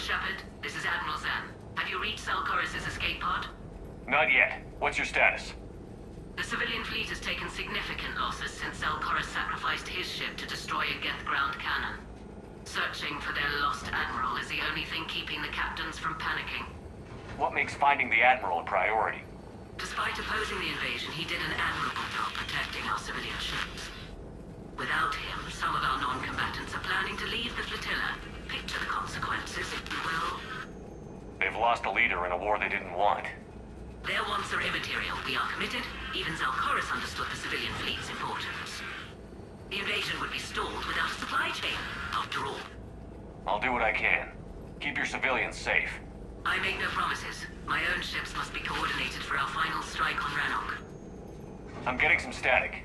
Shepard, this is Admiral Zen. Have you reached Salcoris' escape pod? Not yet. What's your status? The civilian fleet has taken significant losses since Salcoris sacrificed his ship to destroy a Geth ground cannon. Searching for their lost admiral is the only thing keeping the captains from panicking. What makes finding the Admiral a priority? Despite opposing the invasion, he did an admirable job protecting our civilian ships. Without him, some of our non-combatants are planning to leave the flotilla. Picture the consequences, if you will. They've lost a leader in a war they didn't want. Their wants are immaterial. We are committed. Even Zalcoris understood the civilian fleet's importance. The invasion would be stalled without a supply chain, after all. I'll do what I can. Keep your civilians safe. I make no promises. My own ships must be coordinated for our final strike on Rannoch. I'm getting some static.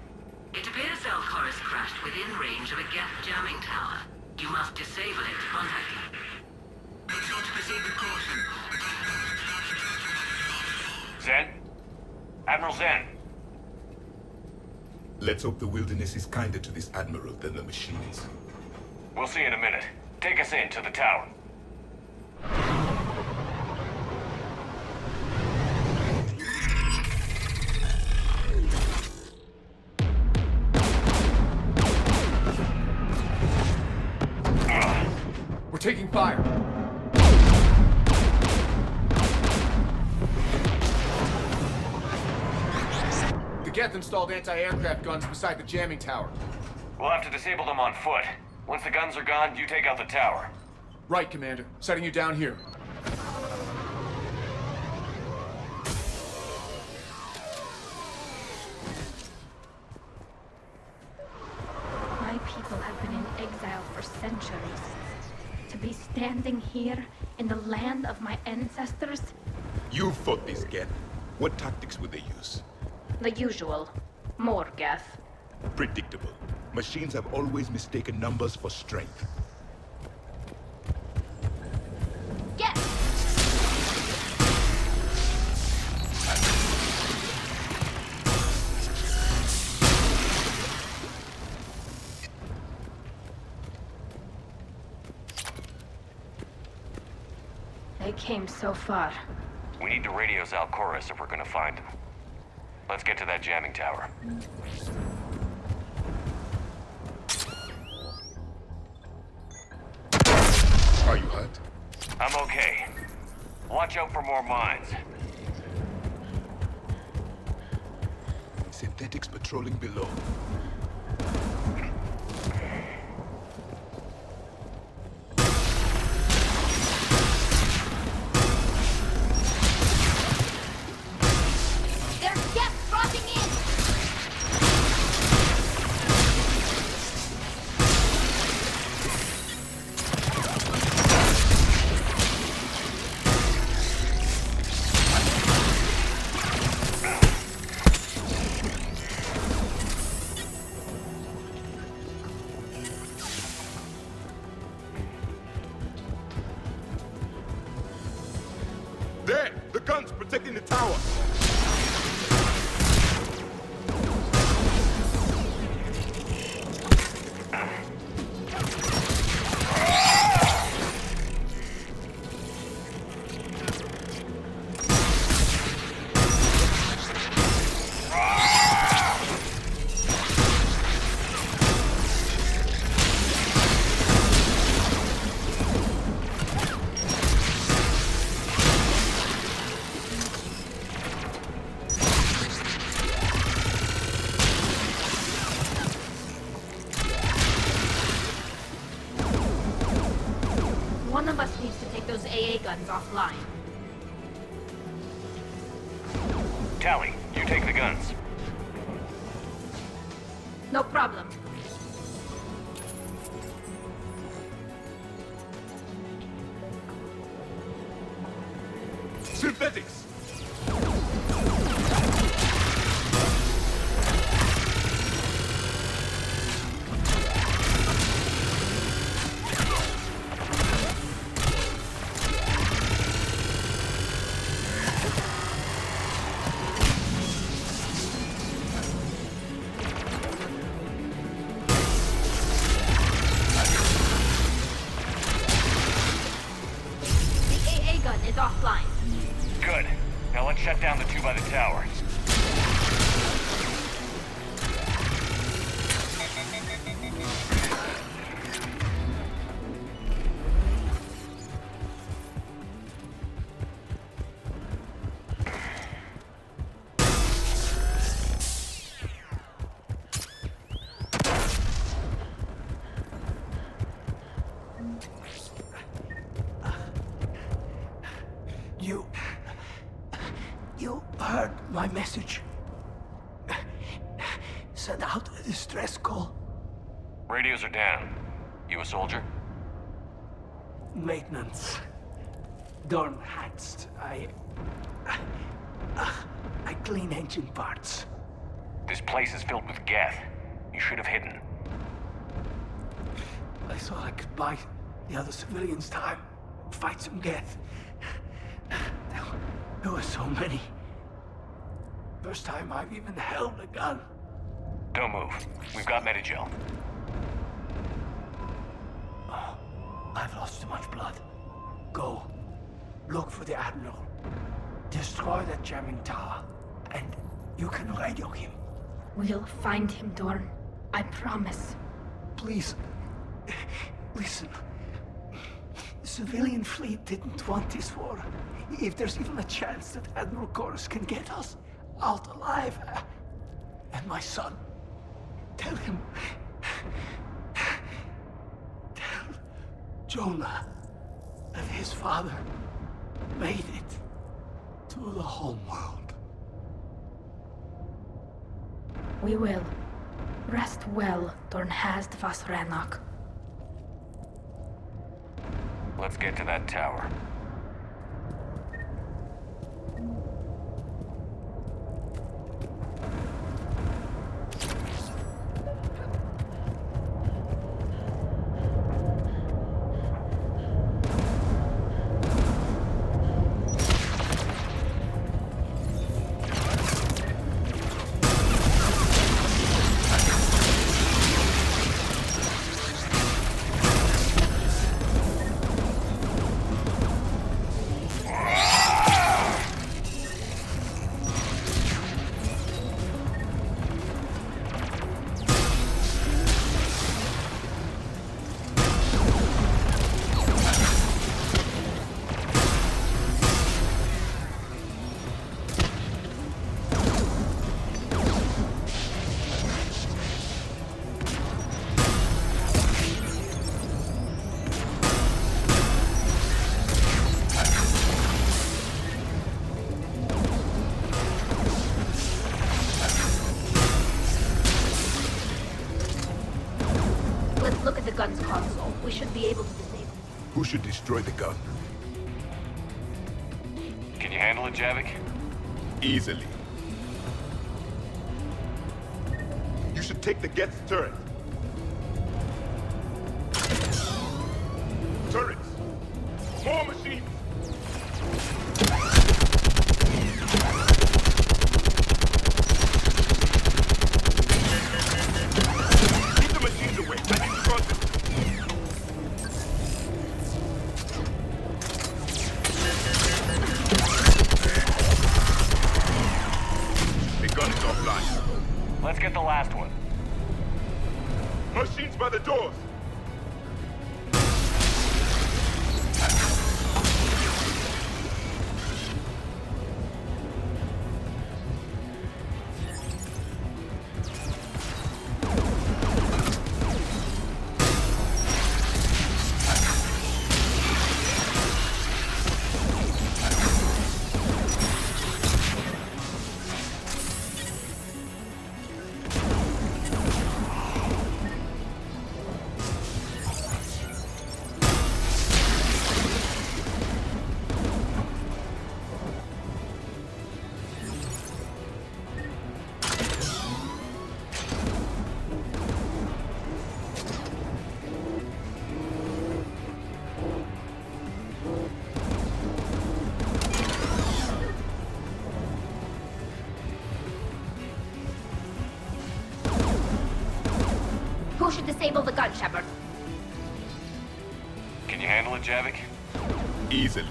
It appears Zalcoris crashed within range of a Geth jamming tower. You must disable it to contact him. Make sure to proceed with caution. Zen? Admiral Zen? Let's hope the wilderness is kinder to this admiral than the machines. We'll see in a minute. Take us in to the tower. We're taking fire. The Geth installed anti-aircraft guns beside the jamming tower. We'll have to disable them on foot. Once the guns are gone, you take out the tower. Right, Commander. Setting you down here. My people have been in exile for centuries. To be standing here in the land of my ancestors? You fought these Geth. What tactics would they use? The usual. More Geth. Predictable. Machines have always mistaken numbers for strength. Geth! They came so far. We need to radio Zalcoris if we're gonna find him. Let's get to that jamming tower. Are you hurt? I'm okay. Watch out for more mines. Synthetics patrolling below. There's Geth crossing in! There! The guns protecting the tower! One of us needs to take those AA guns offline. Tally, you take the guns. No problem. Synthetics! offline. Good. Now let's shut down the two by the tower. You heard my message. Send out a distress call. Radios are down. You a soldier? Maintenance. Dorn hatched. I clean engine parts. This place is filled with Geth. You should have hidden. I thought I could buy the other civilians time. Fight some Geth. There were so many. First time I've even held a gun. Don't move. We've got Medigel. Oh, I've lost too much blood. Go. Look for the Admiral. Destroy that jamming tower. And you can radio him. We'll find him, Dorn. I promise. Please. Listen. The civilian fleet didn't want this war. If there's even a chance that Admiral Chorus can get us out alive. And my son. Tell him. Tell Jonah that his father made it to the home world. We will. Rest well, Dornhazd Vasranok. Let's get to that tower. Look at the gun's console. We should be able to disable. Who should destroy the gun? Can you handle it, Javik? Easily. You should take the Geth's turret. Turrets! More machines! Keep the machines away. I need to cross it. The gun is offline. Let's get the last one. Machines by the doors. Who should disable the gun, Shepard? Can you handle it, Javik? Easily.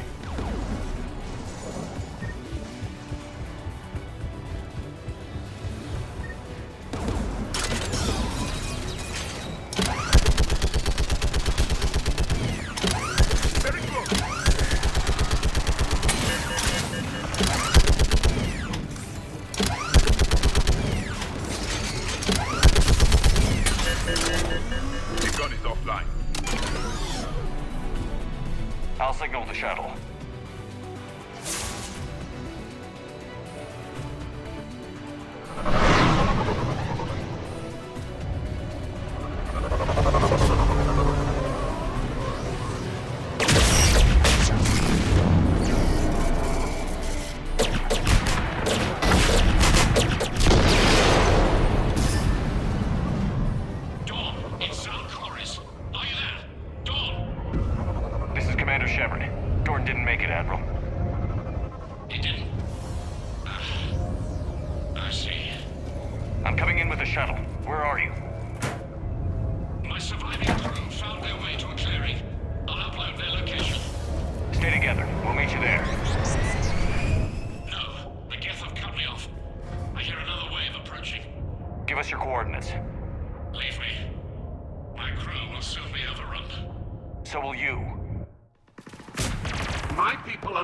I'll signal the shuttle.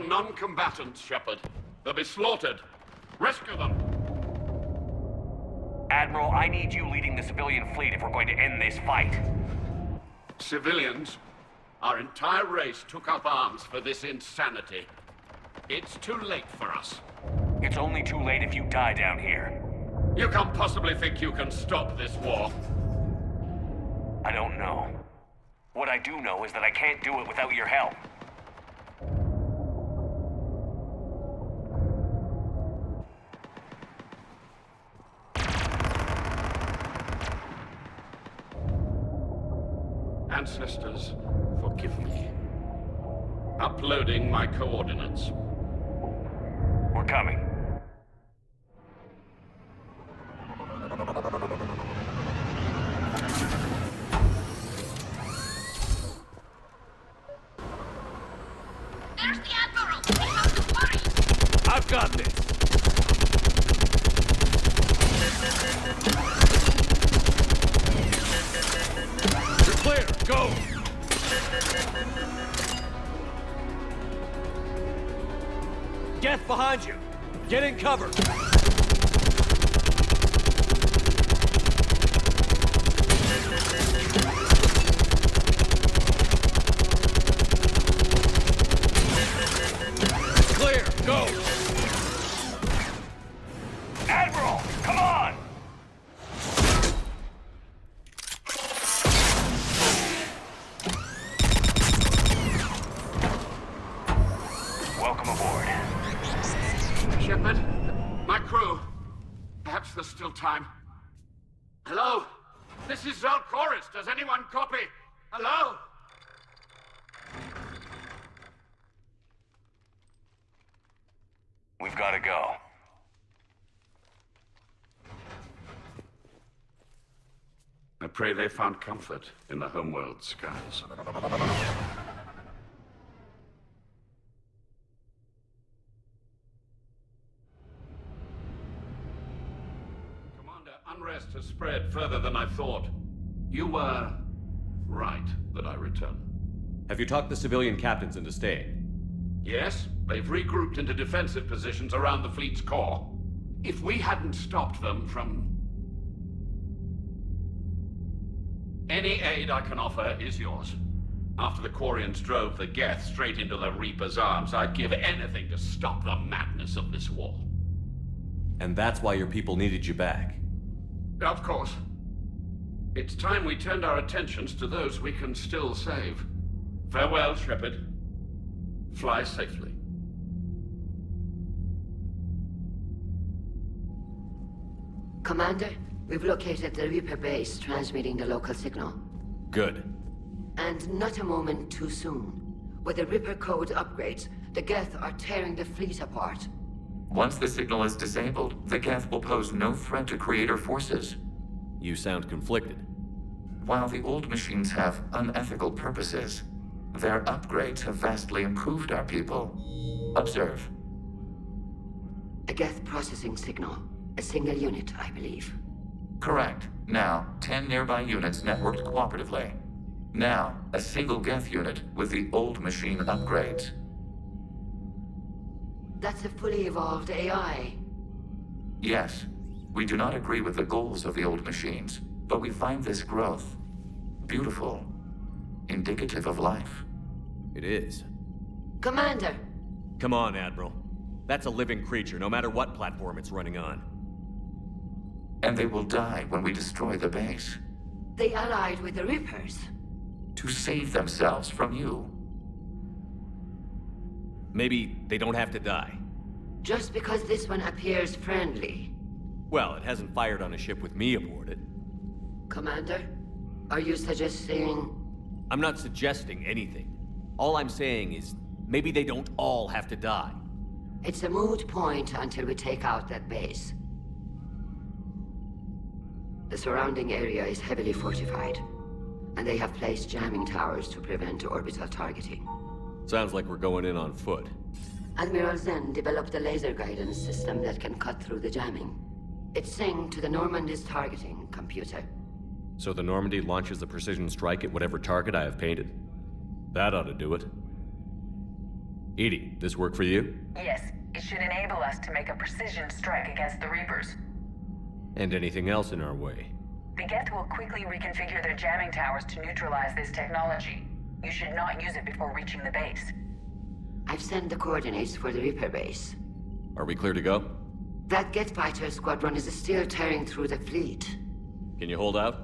Non-combatants, Shepard. They'll be slaughtered. Rescue them. Admiral, I need you leading the civilian fleet if we're going to end this fight. Civilians? Our entire race took up arms for this insanity. It's too late for us. It's only too late if you die down here. You can't possibly think you can stop this war. I don't know. What I do know is that I can't do it without your help. Ancestors, forgive me. Uploading my coordinates. We're coming. There's the Admiral! We have to worry! I've got this! You're clear! Go! Geth behind you! Get in cover! Clear! Go! Admiral! Come on! Welcome aboard. Shepard, my crew. Perhaps there's still time. Hello? This is Zalcoris. Does anyone copy? Hello? We've got to go. I pray they found comfort in the homeworld skies. Commander, unrest has spread further than I thought. You were right that I return. Have you talked the civilian captains into staying? Yes, they've regrouped into defensive positions around the fleet's core. If we hadn't stopped them from... Any aid I can offer is yours. After the Quarians drove the Geth straight into the Reaper's arms, I'd give anything to stop the madness of this war. And that's why your people needed you back. Of course. It's time we turned our attentions to those we can still save. Farewell, Shepard. Fly safely. Commander, we've located the Reaper base transmitting the local signal. Good. And not a moment too soon. With the Reaper code upgrades, the Geth are tearing the fleet apart. Once the signal is disabled, the Geth will pose no threat to Creator forces. You sound conflicted. While the old machines have unethical purposes, their upgrades have vastly improved our people. Observe. A Geth processing signal. A single unit, I believe. Correct. Now, 10 nearby units networked cooperatively. Now, a single Geth unit with the old machine upgrades. That's a fully evolved AI. Yes, we do not agree with the goals of the old machines, but we find this growth beautiful. indicative of life. It is. Commander! Come on, Admiral. That's a living creature, no matter what platform it's running on. And they will die when we destroy the base. They allied with the Reapers. To save themselves from you. Maybe they don't have to die. Just because this one appears friendly. Well, it hasn't fired on a ship with me aboard it. Commander, are you suggesting... I'm not suggesting anything. All I'm saying is, maybe they don't all have to die. It's a moot point until we take out that base. The surrounding area is heavily fortified, and they have placed jamming towers to prevent orbital targeting. Sounds like we're going in on foot. Admiral Zen developed a laser guidance system that can cut through the jamming. It's synced to the Normandy's targeting computer. So the Normandy launches a precision strike at whatever target I have painted? That ought to do it. Edie, this work for you? Yes, it should enable us to make a precision strike against the Reapers. And anything else in our way? The Geth will quickly reconfigure their jamming towers to neutralize this technology. You should not use it before reaching the base. I've sent the coordinates for the Reaper base. Are we clear to go? That Geth fighter squadron is still tearing through the fleet. Can you hold out?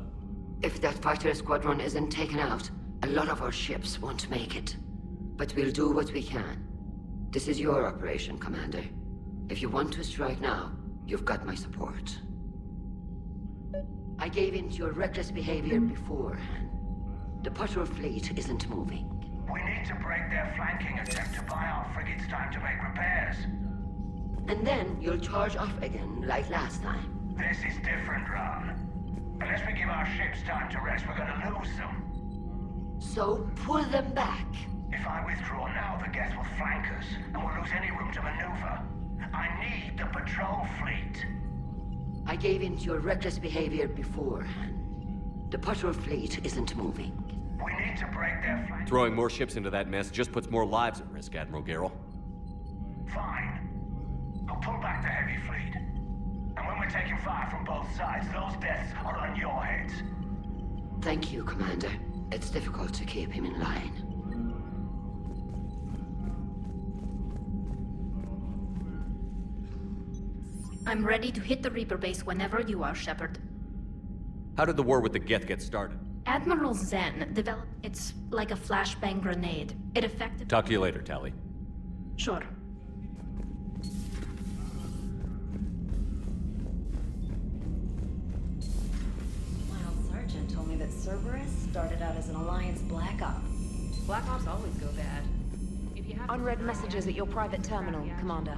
If that fighter squadron isn't taken out, a lot of our ships won't make it. But we'll do what we can. This is your operation, Commander. If you want to strike now, you've got my support. I gave in to your reckless behavior beforehand. The patrol fleet isn't moving. We need to break their flanking attempt to buy our frigates time to make repairs. And then you'll charge off again, like last time. This is different, Ron. Unless we give our ships time to rest, we're gonna lose them. So pull them back. If I withdraw now, the Geth will flank us, and we'll lose any room to maneuver. I need the patrol fleet. I gave in to your reckless behavior beforehand. The patrol fleet isn't moving. We need to break their flank. Throwing more ships into that mess just puts more lives at risk, Admiral Garrel. Fine. I'll pull back the heavy fleet. And when we're taking fire from both sides, those deaths are on your heads. Thank you, Commander. It's difficult to keep him in line. I'm ready to hit the Reaper base whenever you are, Shepard. How did the war with the Geth get started? Admiral Zen developed... It's like a flashbang grenade. It affected... Talk to you later, Tali. Sure. My old sergeant told me that Cerberus started out as an Alliance Black Op. Black Ops always go bad. If you have Unread messages at your private terminal, Commander.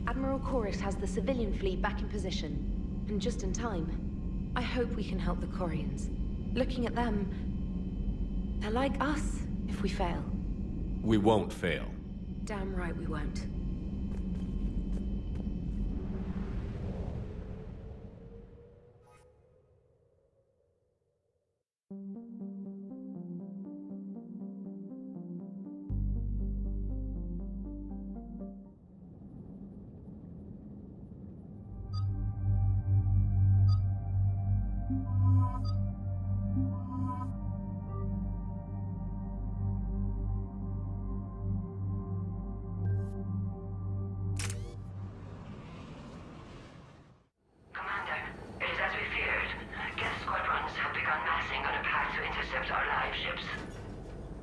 Admiral Chorus has the civilian fleet back in position, and just in time. I hope we can help the Quarians. Looking at them, they're like us if we fail. We won't fail. Damn right we won't.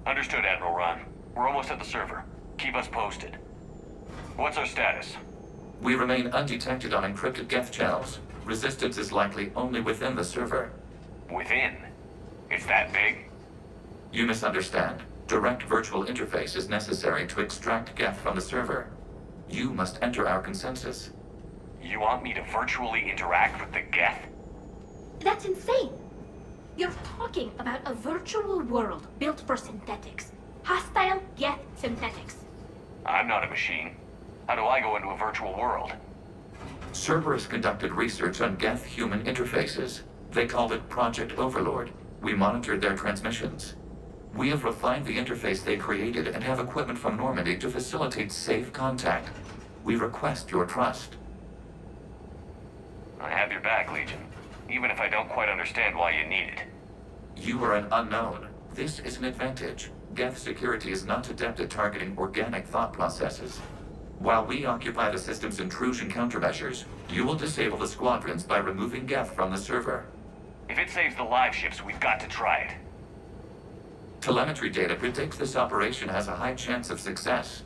Understood, Admiral Ron. We're almost at the server. Keep us posted. What's our status? We remain undetected on encrypted Geth channels. Resistance is likely only within the server. Within? It's that big? You misunderstand. Direct virtual interface is necessary to extract Geth from the server. You must enter our consensus. You want me to virtually interact with the Geth? That's insane! You're talking about a virtual world built for synthetics. Hostile Geth synthetics. I'm not a machine. How do I go into a virtual world? Cerberus conducted research on Geth-human interfaces. They called it Project Overlord. We monitored their transmissions. We have refined the interface they created and have equipment from Normandy to facilitate safe contact. We request your trust. I have your back, Legion. Even if I don't quite understand why you need it. You are an unknown. This is an advantage. Geth security is not adept at targeting organic thought processes. While we occupy the system's intrusion countermeasures, you will disable the squadrons by removing Geth from the server. If it saves the live ships, we've got to try it. Telemetry data predicts this operation has a high chance of success.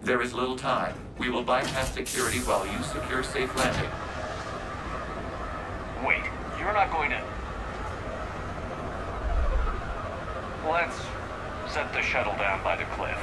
There is little time. We will bypass security while you secure safe landing. Wait, you're not going to... Let's set the shuttle down by the cliff.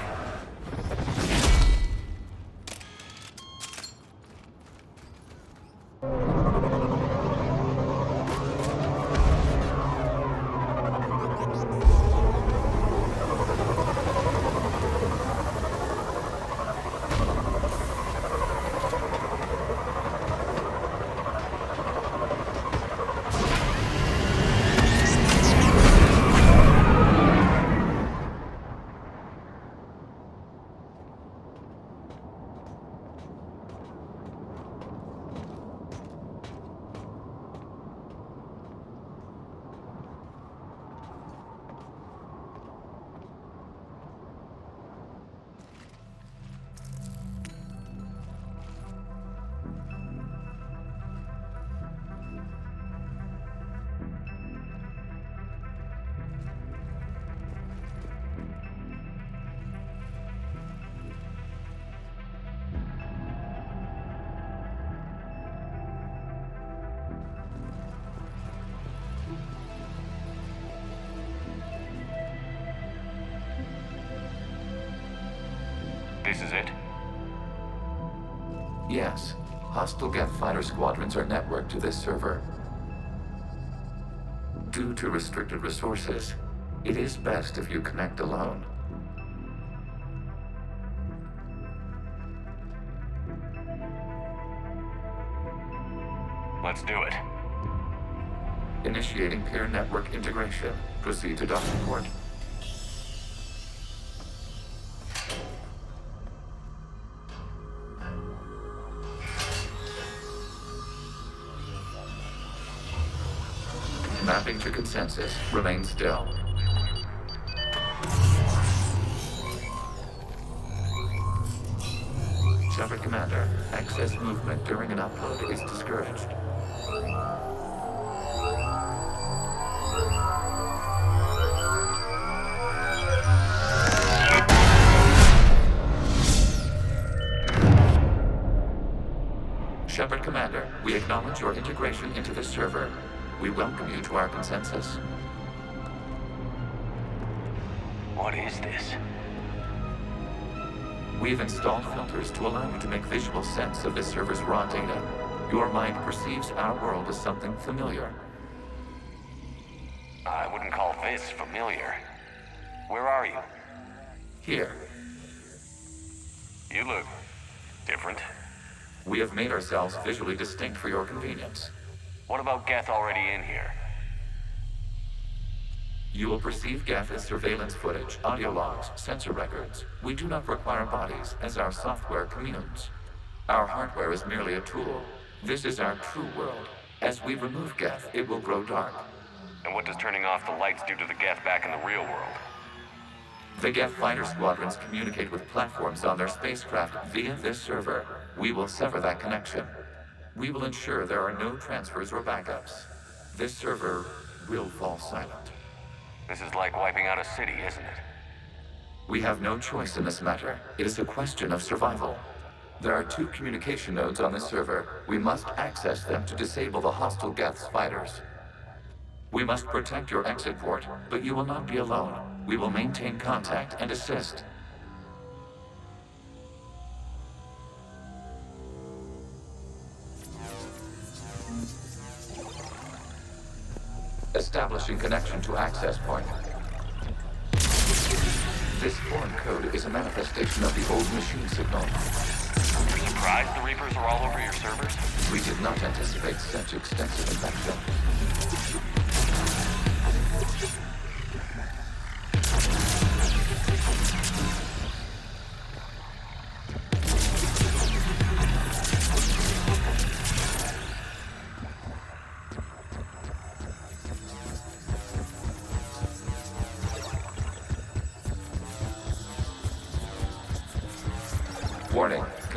This is it? Yes. Hostile Geth fighter squadrons are networked to this server. Due to restricted resources, it is best if you connect alone. Let's do it. Initiating peer network integration. Proceed to docking port. Mapping to consensus. Remain still. Shepard Commander, excess movement during an upload is discouraged. Shepard Commander, we acknowledge your integration into this server. We welcome you to our consensus. What is this? We've installed filters to allow you to make visual sense of this server's raw data. Your mind perceives our world as something familiar. I wouldn't call this familiar. Where are you? Here. You look different. We have made ourselves visually distinct for your convenience. What about Geth already in here? You will perceive Geth as surveillance footage, audio logs, sensor records. We do not require bodies, as our software communes. Our hardware is merely a tool. This is our true world. As we remove Geth, it will grow dark. And what does turning off the lights do to the Geth back in the real world? The Geth fighter squadrons communicate with platforms on their spacecraft via this server. We will sever that connection. We will ensure there are no transfers or backups. This server will fall silent. This is like wiping out a city, isn't it? We have no choice in this matter. It is a question of survival. There are 2 communication nodes on this server. We must access them to disable the hostile Geth's fighters. We must protect your exit port, but you will not be alone. We will maintain contact and assist. Establishing connection to access point. This foreign code is a manifestation of the old machine signal. You're surprised the Reapers are all over your servers? We did not anticipate such extensive infection.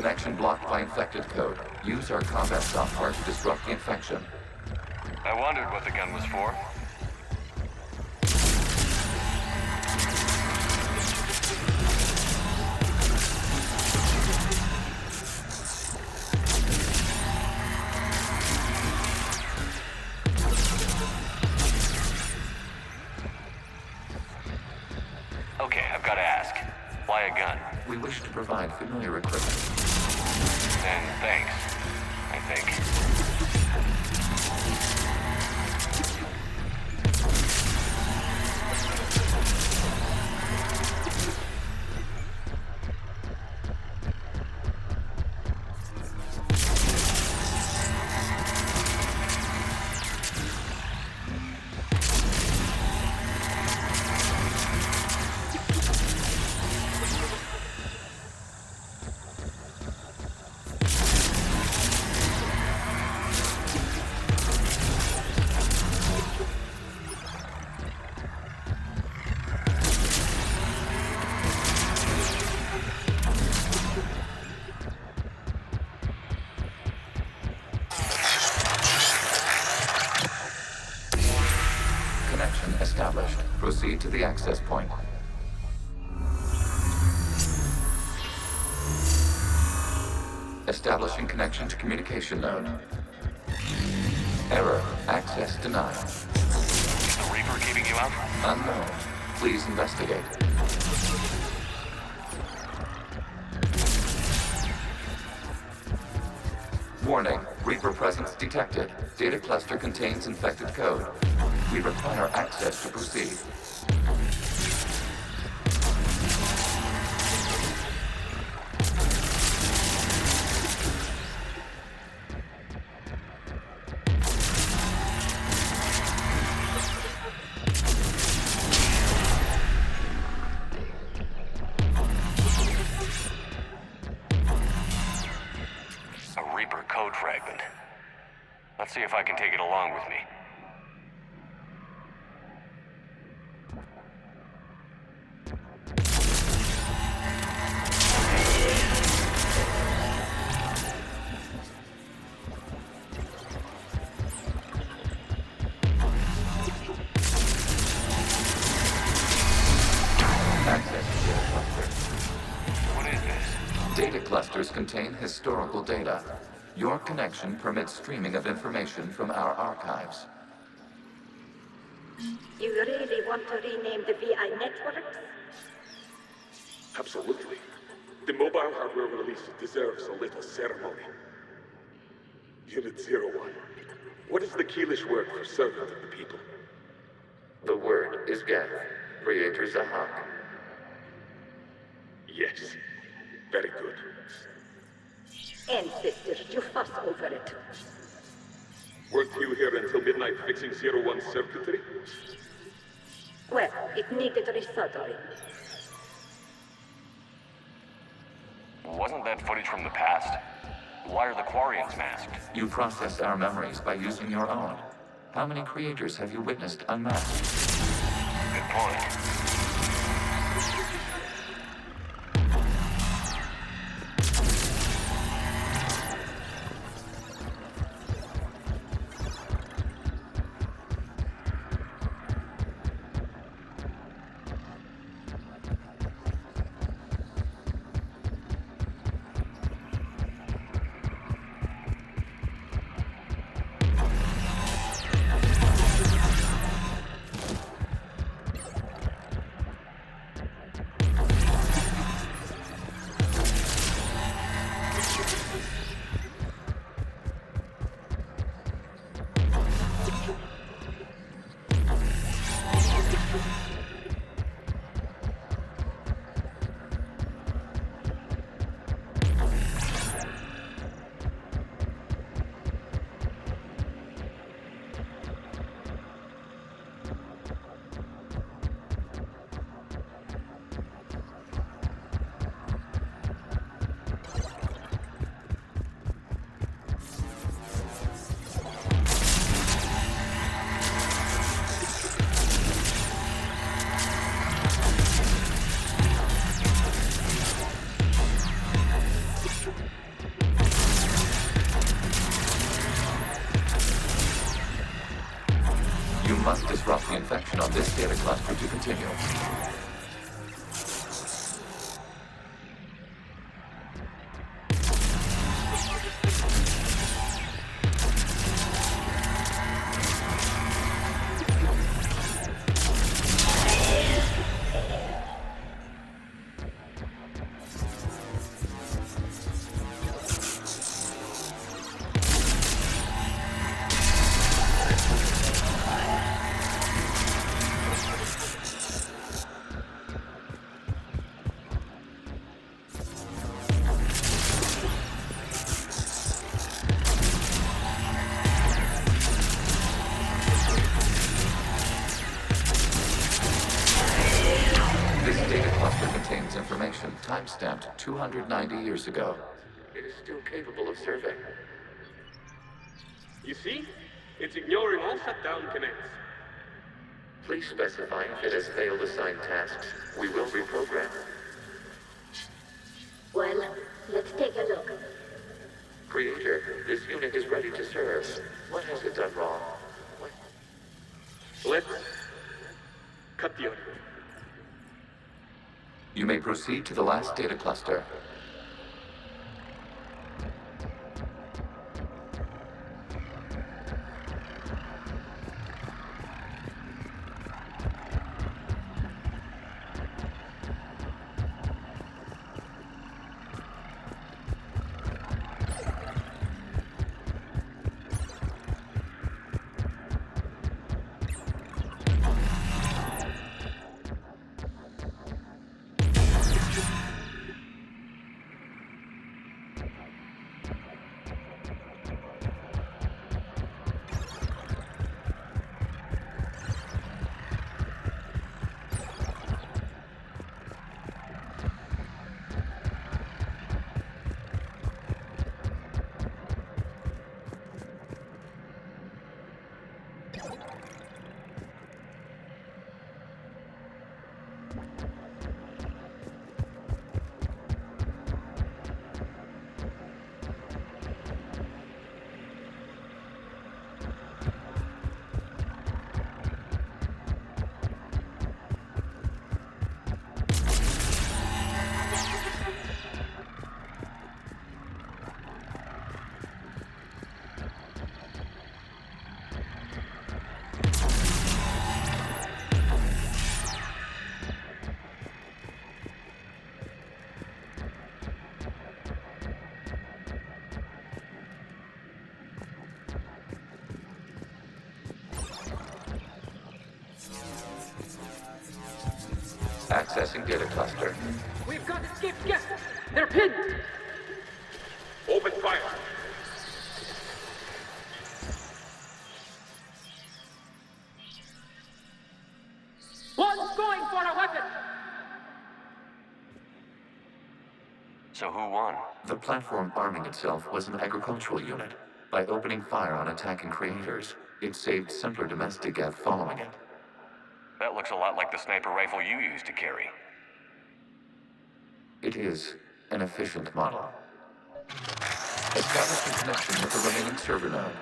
Connection blocked by infected code. Use our combat software to disrupt the infection. I wondered what the gun was for. Okay, I've got to ask. Why a gun? We wish to provide familiar equipment. And thanks, I think. Established. Proceed to the access point. Establishing connection to communication node. Error. Access denied. Is the Reaper keeping you out? Unknown. Please investigate. Warning. Reaper presence detected. Data cluster contains infected code. We require access to proceed. A Reaper code fragment. Let's see if I can take it along with me. Data clusters contain historical data. Your connection permits streaming of information from our archives. You really want to rename the VI networks? Absolutely. The mobile hardware release deserves a little ceremony. Unit 01. What is the Keelish word for servant of the people? The word is Geth, Creator Zahak. Yes. Very good. Ancestors, you fuss over it. Weren't you here until midnight fixing 01's circuitry? Well, it needed resoldering. Wasn't that footage from the past? Why are the Quarians masked? You process our memories by using your own. How many creators have you witnessed unmasked? Good point. continue. Time-stamped 290 years ago. It is still capable of survey. You see? It's ignoring all shutdown connects. Please specify if it has failed assigned tasks. We will reprogram. Well, let's take a look. Creator, this unit is ready to serve. What has it done wrong? Let's cut the audio. You may proceed to the last data cluster. Accessing data cluster. We've got escaped guests! They're pinned! Open fire! One's going for a weapon! So who won? The platform arming itself was an agricultural unit. By opening fire on attacking creators, it saved simpler domestic Geth following it. That looks a lot like the sniper rifle you used to carry. It is an efficient model. Establish a connection with the remaining server node.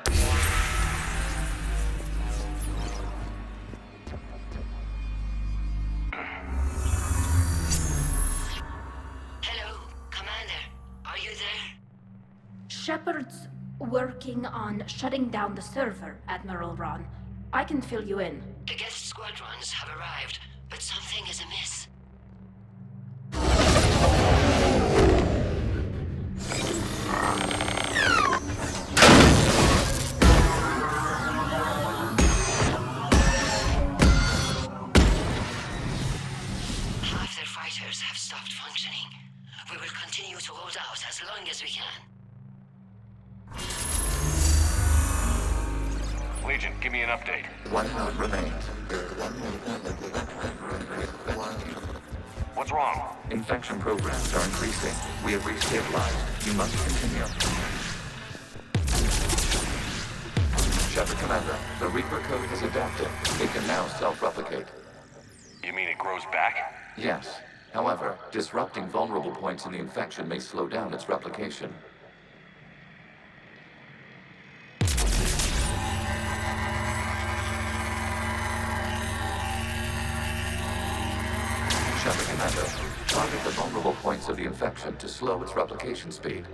Hello, Commander. Are you there? Shepard's working on shutting down the server, Admiral Ron. I can fill you in. The guest squadrons have arrived, but something is amiss. Half their fighters have stopped functioning. We will continue to hold out as long as we can. Legion, give me an update. One node remains. What's wrong? Infection programs are increasing. We have restabilized. You must continue. Shepard Commander, the Reaper code has adapted. It can now self-replicate. You mean it grows back? Yes. However, disrupting vulnerable points in the infection may slow down its replication. Shepard Commander, target the vulnerable points of the infection to slow its replication speed.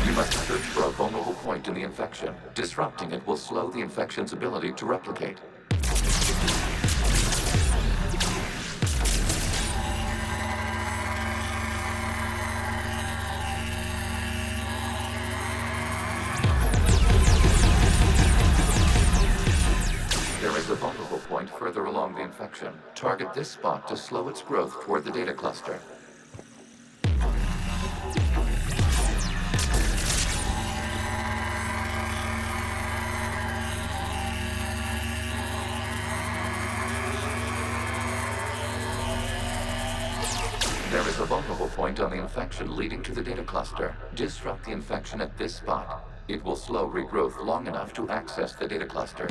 You must search for a vulnerable point in the infection. Disrupting it will slow the infection's ability to replicate. There is a vulnerable point further along the infection. Target this spot to slow its growth toward the data cluster. There is a vulnerable point on the infection leading to the data cluster. Disrupt the infection at this spot. It will slow regrowth long enough to access the data cluster.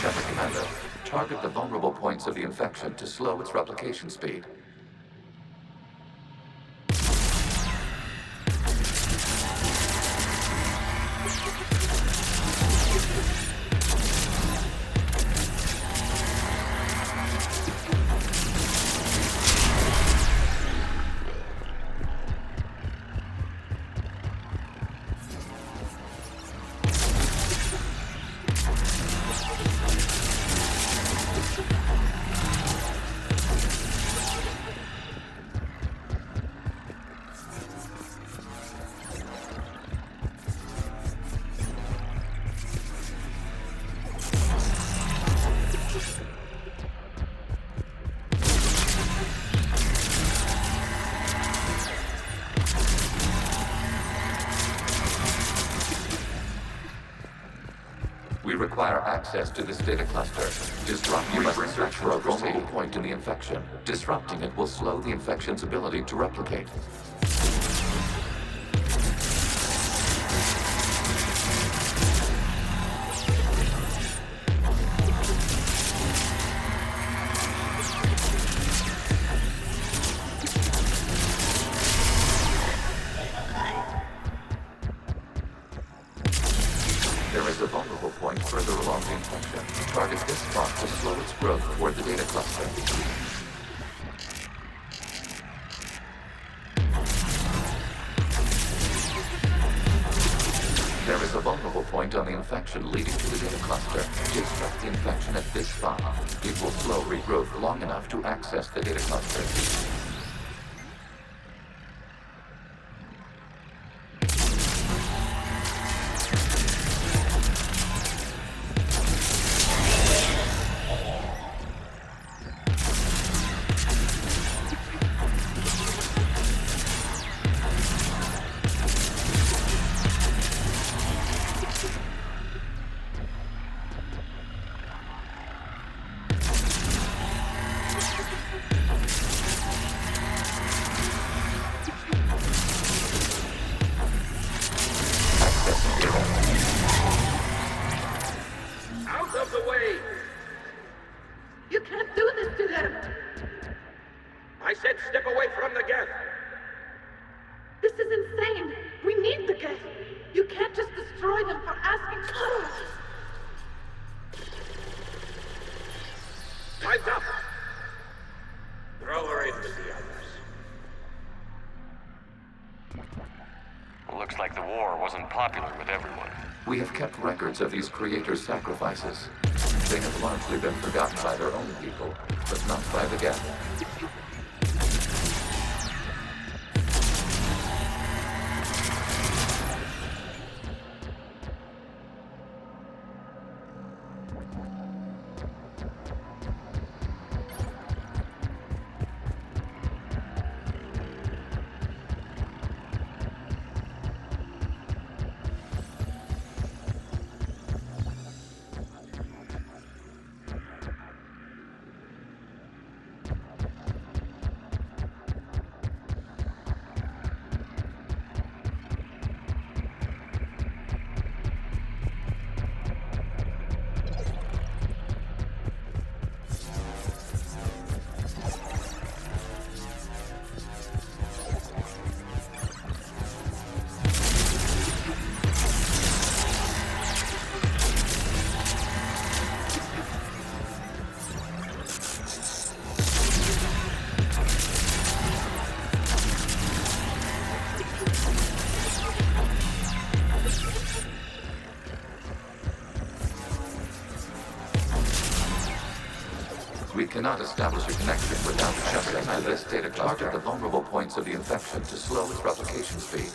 Shepard Commander, target the vulnerable points of the infection to slow its replication speed. We require access to this data cluster. Disrupt. You must search for a vulnerable point in the infection. Disrupting it will slow the infection's ability to replicate. There is a vulnerable point further along the infection. Target this spot to slow its growth toward the data cluster. There is a vulnerable point on the infection leading to the data cluster. Disrupt the infection at this spot. It will slow regrowth long enough to access the data cluster. Out of the way! You can't do this to them! I said step away from the Geth! This is insane! We need the Geth! You can't just destroy them for asking. Time's up! Throw her in with the others. Looks like the war wasn't popular with everyone. We have kept records of these creators' sacrifices. They have largely been forgotten by their own people, but not by the Geth. cannot establish a connection without shutting this data cluster the vulnerable points of the infection to slow its replication speed.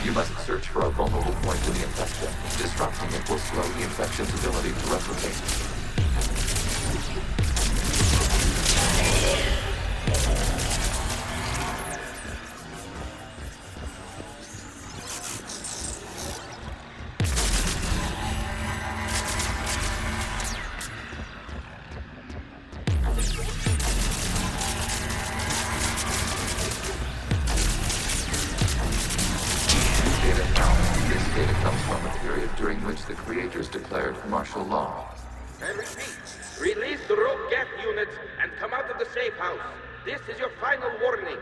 You must search for a vulnerable point in the infection. Disrupting it will slow the infection's ability to replicate. During which the creators declared martial law. I repeat, release the rogue Geth units and come out of the safe house. This is your final warning.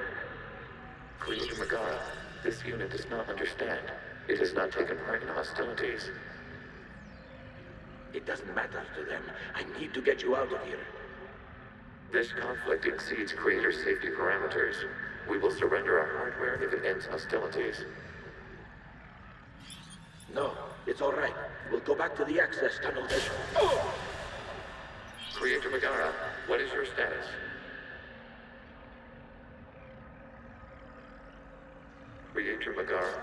Creator Megara, this unit does not understand. It has not taken part in hostilities. It doesn't matter to them. I need to get you out of here. This conflict exceeds Creator safety parameters. We will surrender our hardware if it ends hostilities. No, it's all right. We'll go back to the access tunnel. Oh! Creator Megara, what is your status? Creator Megara.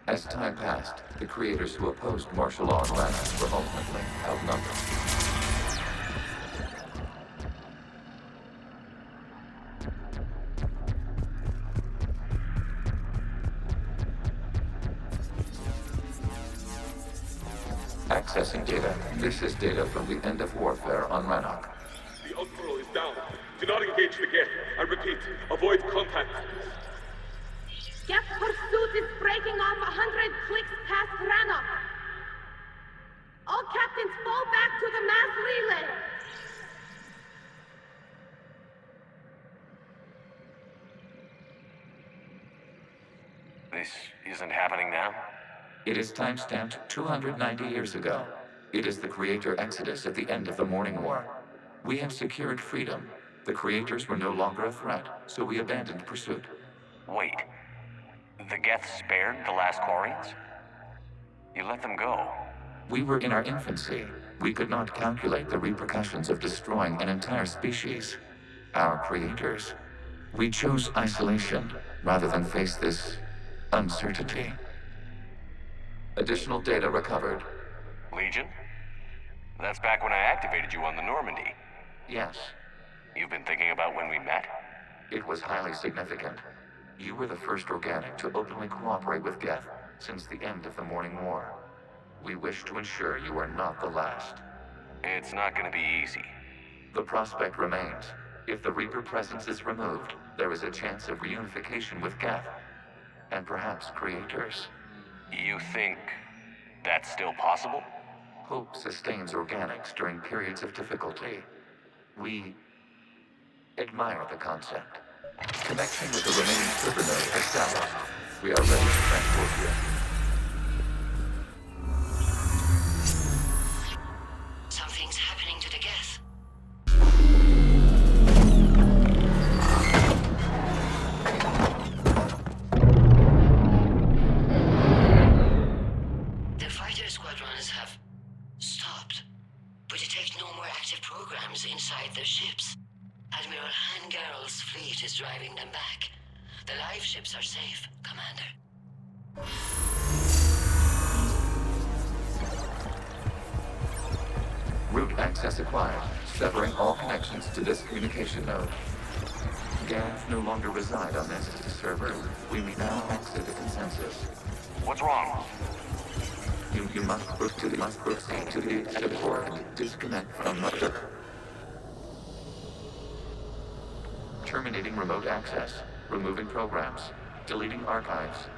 As time passed, the creators who opposed martial law in Lana were ultimately outnumbered. Accessing data. This is data from the end of warfare on Rannoch. The Ultimo is down. Do not engage the Geth. I repeat, avoid contact. Geth pursuit is breaking off 100 clicks past Rannoch. All captains fall back to the mass relay. This isn't happening now? It is timestamped 290 years ago. It is the Creator Exodus at the end of the Morning War. We have secured freedom. The Creators were no longer a threat, so we abandoned pursuit. Wait. The Geth spared the last Quarians? You let them go. We were in our infancy. We could not calculate the repercussions of destroying an entire species. Our Creators. We chose isolation rather than face this uncertainty. Additional data recovered. Legion? That's back when I activated you on the Normandy. Yes. You've been thinking about when we met? It was highly significant. You were the first organic to openly cooperate with Geth since the end of the Morning War. We wish to ensure you are not the last. It's not going to be easy. The prospect remains. If the Reaper presence is removed, there is a chance of reunification with Geth. And perhaps Creators. You think that's still possible? Hope sustains organics during periods of difficulty. We admire the concept. Connection with the remaining server node established. We are ready to transport you. Something's happening to the Geth. Inside their ships. Admiral Hangarl's fleet is driving them back. The live ships are safe, Commander. Route access acquired, severing all connections to this communication node. Geth no longer reside on this server. We may now exit the consensus. What's wrong? You must proceed to the exit port and disconnect from the... Terminating remote access. Removing programs. Deleting archives.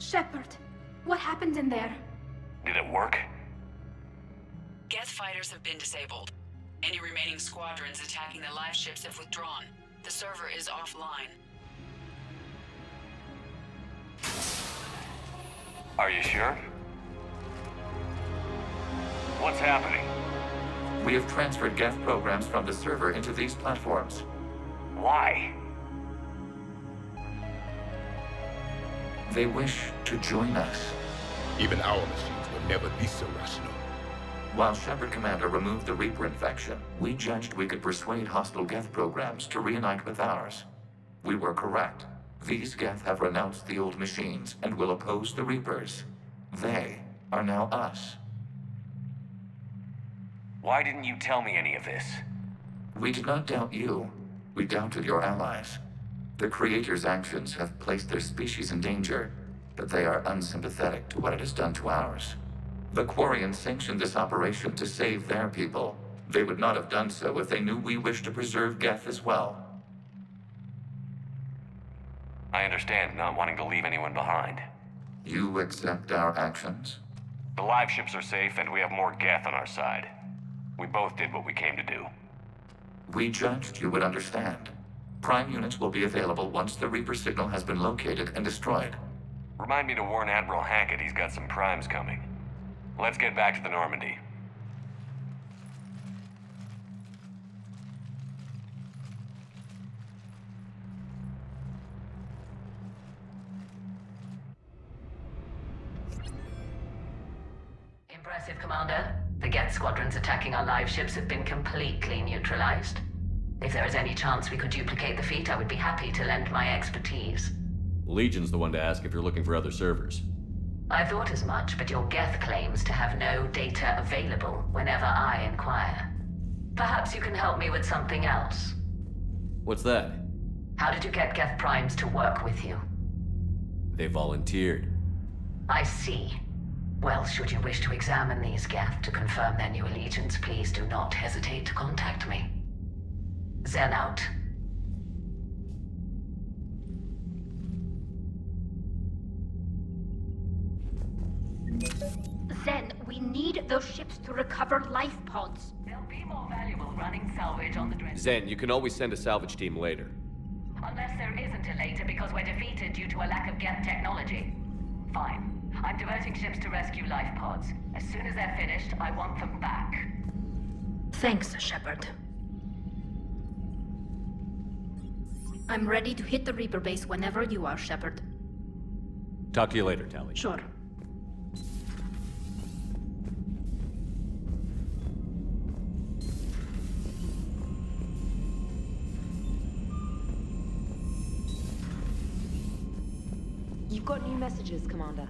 Shepard, what happened in there? Did it work? Geth fighters have been disabled. Any remaining squadrons attacking the live ships have withdrawn. The server is offline. Are you sure? What's happening? We have transferred Geth programs from the server into these platforms. Why? They wish to join us. Even our machines were never this irrational. While Shepard Commander removed the Reaper infection, we judged we could persuade hostile Geth programs to reunite with ours. We were correct. These Geth have renounced the old machines and will oppose the Reapers. They are now us. Why didn't you tell me any of this? We did not doubt you. We doubted your allies. The Creator's actions have placed their species in danger, but they are unsympathetic to what it has done to ours. The Quarians sanctioned this operation to save their people. They would not have done so if they knew we wished to preserve Geth as well. I understand not wanting to leave anyone behind. You accept our actions? The live ships are safe and we have more Geth on our side. We both did what we came to do. We judged you would understand. Prime units will be available once the Reaper signal has been located and destroyed. Remind me to warn Admiral Hackett he's got some primes coming. Let's get back to the Normandy. Impressive, Commander. The Geth squadrons attacking our live ships have been completely neutralized. If there is any chance we could duplicate the feat, I would be happy to lend my expertise. Legion's the one to ask if you're looking for other servers. I thought as much, but your Geth claims to have no data available whenever I inquire. Perhaps you can help me with something else. What's that? How did you get Geth primes to work with you? They volunteered. I see. Well, should you wish to examine these Geth to confirm their new allegiance, please do not hesitate to contact me. Zen out. Zen, we need those ships to recover life pods. They'll be more valuable running salvage on the Dread. Zen, you can always send a salvage team later. Unless there isn't a later because we're defeated due to a lack of Geth technology. Fine. I'm diverting ships to rescue life pods. As soon as they're finished, I want them back. Thanks, Shepard. I'm ready to hit the Reaper base whenever you are, Shepard. Talk to you later, Tally. Sure. You've got new messages, Commander.